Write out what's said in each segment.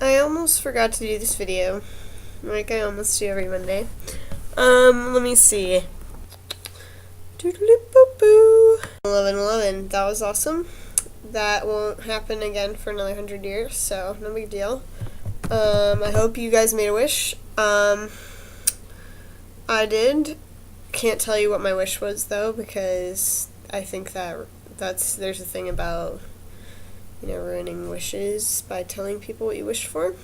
I almost forgot to do this video, like I almost do every Monday. Let me see. 11/11. That was awesome. That won't happen again for another 100 years, so no big deal. I hope you guys made a wish. I did. Can't tell you what my wish was though, because I think there's a thing about ruining wishes by telling people what you wished for.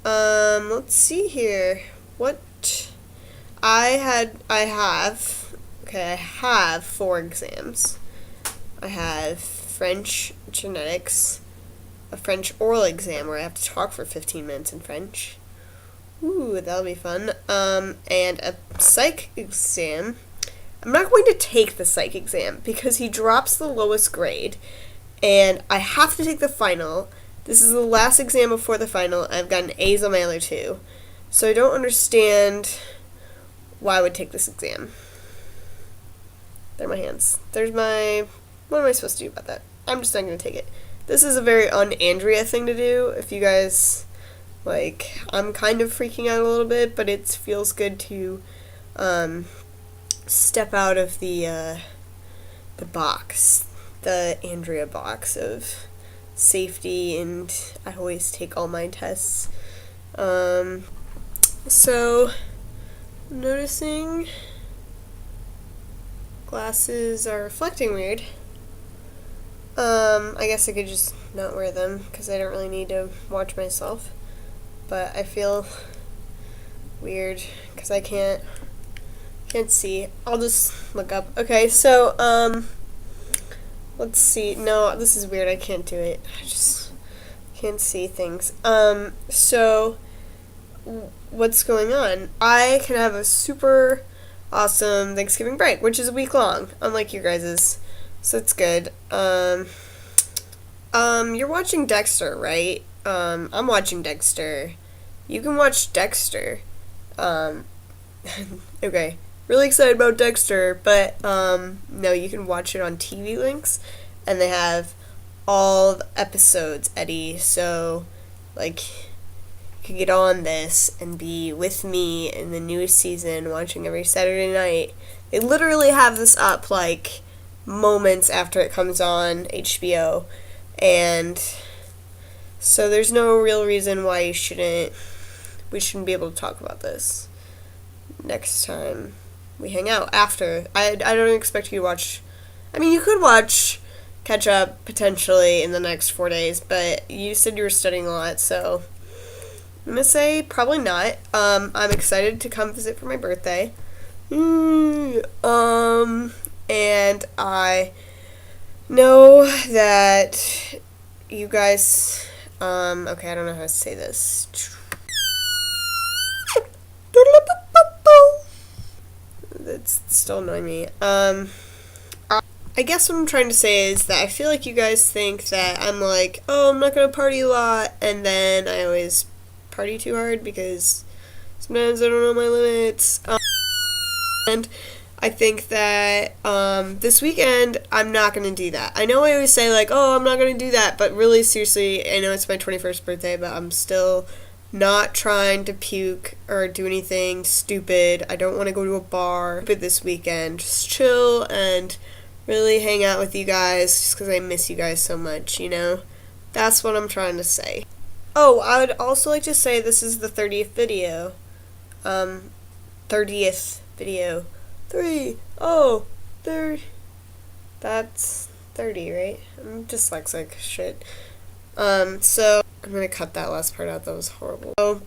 Let's see here. What I have 4 exams. I have French genetics, a French oral exam where I have to talk for 15 minutes in French. Ooh, that'll be fun. And a psych exam. I'm not going to take the psych exam because he drops the lowest grade, and I have to take the final. This is the last exam before the final. I've gotten A's on my other 2. So I don't understand why I would take this exam. There are my hands. What am I supposed to do about that? I'm just not going to take it. This is a very un-Andrea thing to do. If you guys, I'm kind of freaking out a little bit, but it feels good to step out of the box, the Andrea box of safety, and I always take all my tests. So, noticing glasses are reflecting weird. I guess I could just not wear them because I don't really need to watch myself, but I feel weird because I can't see. I'll just look up. Okay, so, let's see. No, this is weird. I can't do it. I just can't see things. So, what's going on? I can have a super awesome Thanksgiving break, which is a week long, unlike your guys's. So it's good. You're watching Dexter, right? I'm watching Dexter. You can watch Dexter. Okay. Really excited about Dexter, but, no, you can watch it on TV Links, and they have all the episodes, Eddie, so, you can get on this and be with me in the newest season, watching every Saturday night. They literally have this up, moments after it comes on HBO, and so there's no real reason why we shouldn't be able to talk about this next time we hang out after. I don't expect you to watch. I mean, you could catch up potentially in the next 4 days, but you said you were studying a lot, so I'm gonna say probably not. I'm excited to come visit for my birthday. And I know that you guys, okay, I don't know how to say this. That's still annoying me. I guess what I'm trying to say is that I feel like you guys think that I'm oh, I'm not gonna party a lot, and then I always party too hard because sometimes I don't know my limits. And I think that this weekend I'm not going to do that. I know I always say oh, I'm not going to do that, but really seriously, I know it's my 21st birthday, but I'm still not trying to puke or do anything stupid. I don't want to go to a bar this weekend. Just chill and really hang out with you guys just because I miss you guys so much, That's what I'm trying to say. Oh, I would also like to say this is the 30th video. 30th video. 3, oh, 30. That's 30, right? I'm dyslexic, shit. So, I'm gonna cut that last part out, that was horrible. So,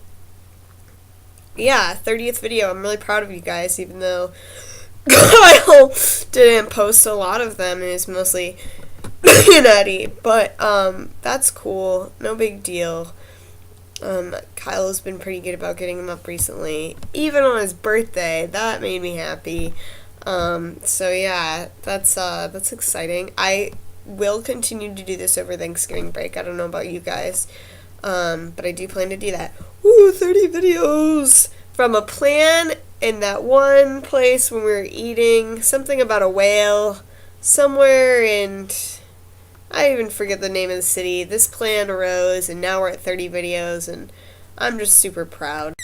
yeah, 30th video, I'm really proud of you guys, even though Kyle didn't post a lot of them, it was mostly Eddie, but, that's cool, no big deal. Kyle has been pretty good about getting them up recently, even on his birthday. That made me happy. So yeah, that's exciting. I will continue to do this over Thanksgiving break. I don't know about you guys, but I do plan to do that. Woo, 30 videos from a plan in that one place when we were eating something about a whale somewhere in I even forget the name of the city. This plan arose, and now we're at 30 videos, and I'm just super proud.